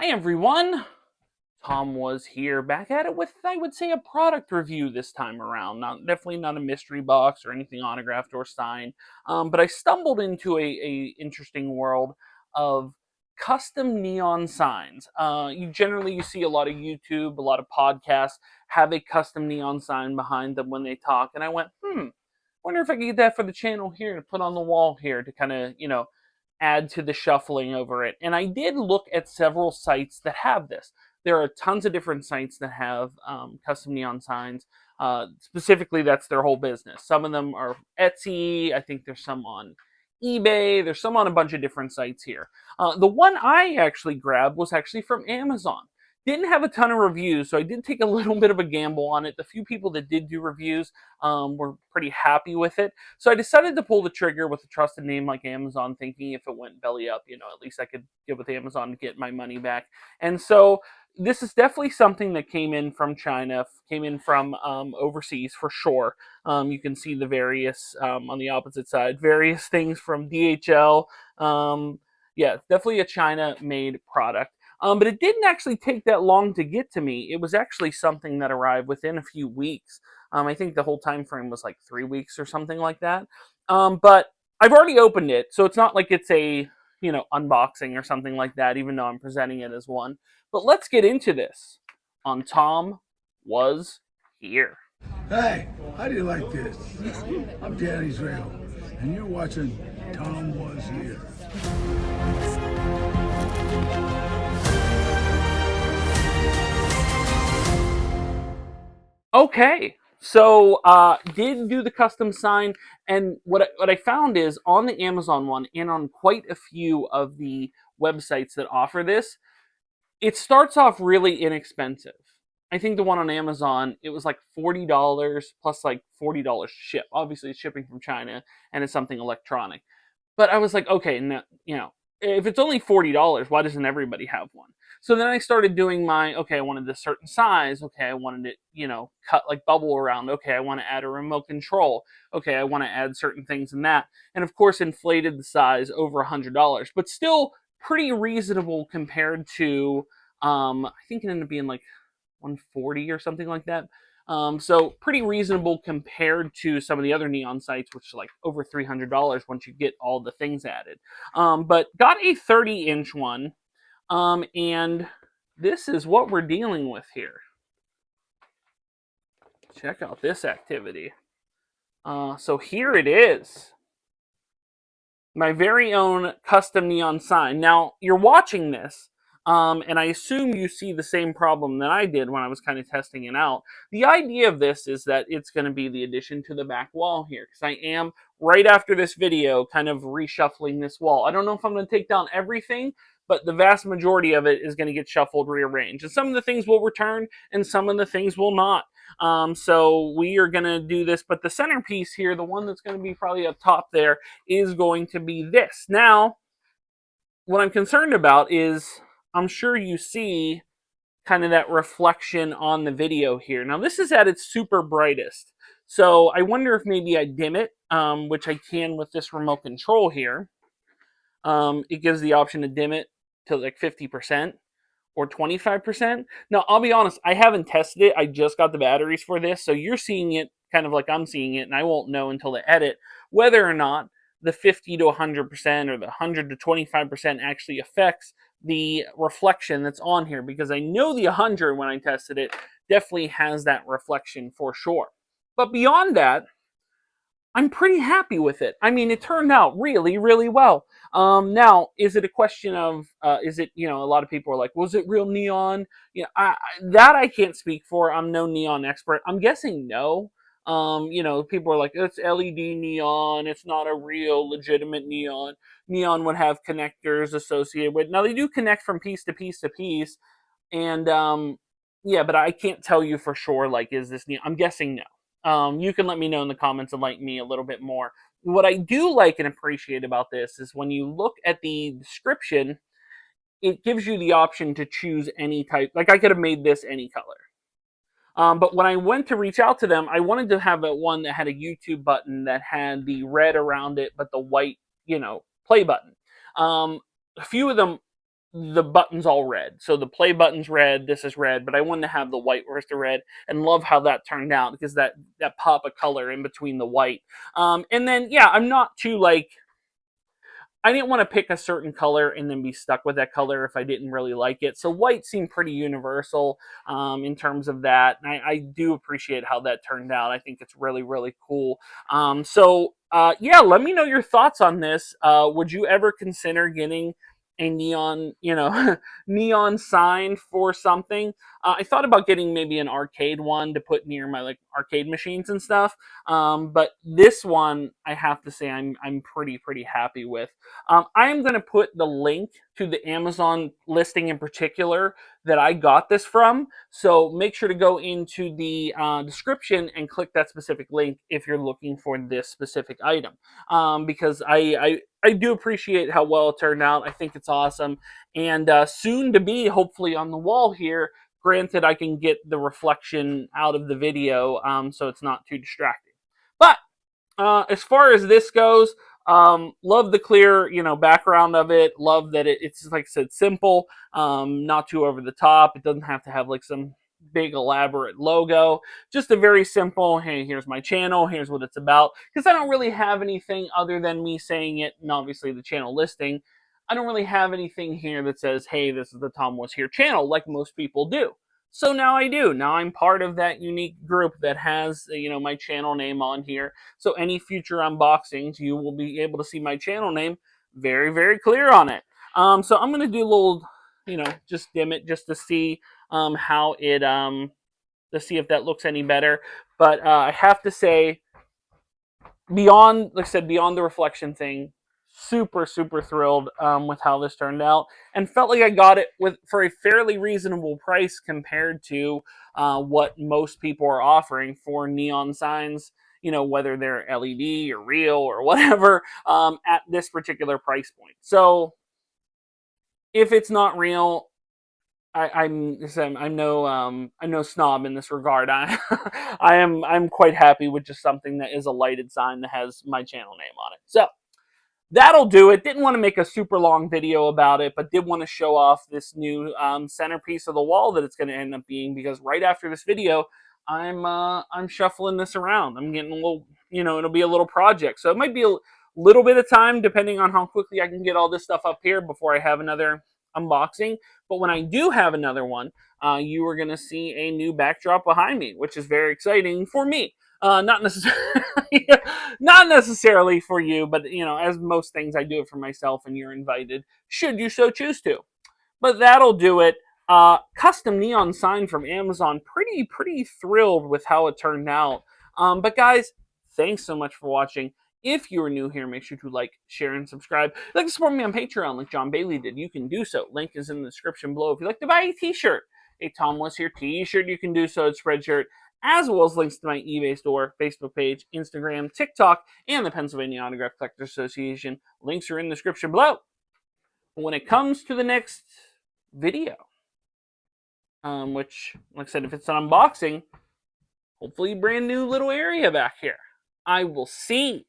Hi everyone, Tom was here back at it with, I would say, a product review this time around. Definitely not a mystery box or anything autographed or signed, but I stumbled into a interesting world of custom neon signs. You see a lot of YouTube, a lot of podcasts have a custom neon sign behind them when they talk, and I went, wonder if I could get that for the channel here to put on the wall here to kind of, add to the shuffling over it. And I did look at several sites that have this. There are tons of different sites that have custom neon signs. Specifically, that's their whole business. Some of them are Etsy. I think there's some on eBay. There's some on a bunch of different sites here. The one I actually grabbed was actually from Amazon. Didn't have a ton of reviews, so I did take a little bit of a gamble on it. The few people that did do reviews were pretty happy with it. So I decided to pull the trigger with a trusted name like Amazon, thinking if it went belly up, at least I could get with Amazon to get my money back. And so this is definitely something that came in from China, came in from overseas for sure. You can see the various, on the opposite side, various things from DHL. Yeah, definitely a China-made product. But it didn't actually take that long to get to me. It was actually something that arrived within a few weeks. I think the whole time frame was like 3 weeks or something like that. But I've already opened it, so it's not like it's a unboxing or something like that, even though I'm presenting it as one. But let's get into this on Tom Was Here. Hey, how do you like this? I'm Dan Israel, and you're watching Tom Was Here. Okay, so did do the custom sign, and what I found is on the Amazon one and on quite a few of the websites that offer this, it starts off really inexpensive. I think the one on Amazon, it was like $40 plus like $40 ship. Obviously, it's shipping from China and it's something electronic. But I was like, okay, now, if it's only $40, why doesn't everybody have one? So then I started doing okay, I wanted this certain size. Okay, I wanted it, cut like bubble around. Okay, I want to add a remote control. Okay, I want to add certain things in that. And of course, inflated the size over $100, but still pretty reasonable compared to, I think it ended up being like 140 or something like that. So pretty reasonable compared to some of the other neon sites, which is like over $300 once you get all the things added. But got a 30-inch one, and this is what we're dealing with here. Check out this activity. So here it is. My very own custom neon sign. Now, you're watching this, and I assume you see the same problem that I did when I was kind of testing it out. The idea of this is that it's going to be the addition to the back wall here, because I am, right after this video, kind of reshuffling this wall. I don't know if I'm going to take down everything, but the vast majority of it is going to get shuffled, rearranged. And some of the things will return, and some of the things will not. So we are going to do this, but the centerpiece here, the one that's going to be probably up top there, is going to be this. Now, what I'm concerned about is, I'm sure you see kind of that reflection on the video here. Now, this is at its super brightest. So I wonder if maybe I dim it, which I can with this remote control here. It gives the option to dim it to like 50% or 25%. Now, I'll be honest, I haven't tested it. I just got the batteries for this. So you're seeing it kind of like I'm seeing it, and I won't know until the edit whether or not the 50 to 100% or the 100 to 25% actually affects the reflection that's on here, because I know the 100, when I tested it, definitely has that reflection for sure. But beyond that, I'm pretty happy with it. I mean, it turned out really, really well. Now, is it a question of, is it, a lot of people are like, was it real neon? That I can't speak for. I'm no neon expert. I'm guessing no. People are like, it's LED neon. It's not a real legitimate neon. Neon would have connectors associated with. Now, they do connect from piece to piece to piece. And, yeah, but I can't tell you for sure, like, is this neon? I'm guessing no. You can let me know in the comments and like me a little bit more. What I do like and appreciate about this is when you look at the description, it gives you the option to choose any type. Like, I could have made this any color. But when I went to reach out to them, I wanted to have one that had a YouTube button that had the red around it, but the white, play button. A few of them the button's all red. So the play button's red, this is red, but I wanted to have the white versus the red, and love how that turned out because that pop of color in between the white. And then yeah, I'm not too like, I didn't want to pick a certain color and then be stuck with that color if I didn't really like it. So white seemed pretty universal in terms of that. And I do appreciate how that turned out. I think it's really, really cool. Yeah, let me know your thoughts on this. Would you ever consider getting a neon, neon sign for something? I thought about getting maybe an arcade one to put near my like arcade machines and stuff. But this one, I have to say, I'm pretty happy with. I am going to put the link to the Amazon listing in particular that I got this from. So make sure to go into the description and click that specific link if you're looking for this specific item. Because I do appreciate how well it turned out. I think it's awesome. And soon to be, hopefully, on the wall here. Granted, I can get the reflection out of the video, so it's not too distracting. But as far as this goes, love the clear, background of it. Love that it's like I said, simple, not too over the top. It doesn't have to have like some big elaborate logo. Just a very simple, hey, here's my channel, here's what it's about. Because I don't really have anything other than me saying it, and obviously the channel listing. I don't really have anything here that says, hey, this is the Tomwashere channel, like most people do. So now I do. Now I'm part of that unique group that has, my channel name on here. So any future unboxings, you will be able to see my channel name very, very clear on it. So I'm going to do a little, just dim it just to see how it, to see if that looks any better. But I have to say, beyond, like I said, beyond the reflection thing, super thrilled with how this turned out, and felt like I got it for a fairly reasonable price compared to what most people are offering for neon signs, whether they're LED or real or whatever, at this particular price point. So if it's not real, I'm no snob in this regard. I'm quite happy with just something that is a lighted sign that has my channel name on it. So that'll do it. Didn't want to make a super long video about it, but did want to show off this new centerpiece of the wall that it's going to end up being, because right after this video, I'm shuffling this around. I'm getting a little, it'll be a little project. So it might be a little bit of time depending on how quickly I can get all this stuff up here before I have another unboxing. But when I do have another one, you are going to see a new backdrop behind me, which is very exciting for me. Not necessarily, not necessarily for you, but as most things, I do it for myself, and you're invited should you so choose to. But that'll do it. Custom neon sign from Amazon. Pretty thrilled with how it turned out. But guys, thanks so much for watching. If you are new here, make sure to like, share, and subscribe. If you'd like to support me on Patreon like John Bailey did, you can do so. Link is in the description below. If you'd like to buy a t-shirt, a Tomwashere t-shirt, you can do so at Spreadshirt, as well as links to my eBay store, Facebook page, Instagram, TikTok, and the Pennsylvania Autograph Collectors Association. Links are in the description below. But when it comes to the next video, which, like I said, if it's an unboxing, hopefully brand new little area back here, I will see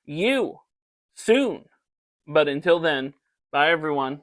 you soon. But until then, bye everyone.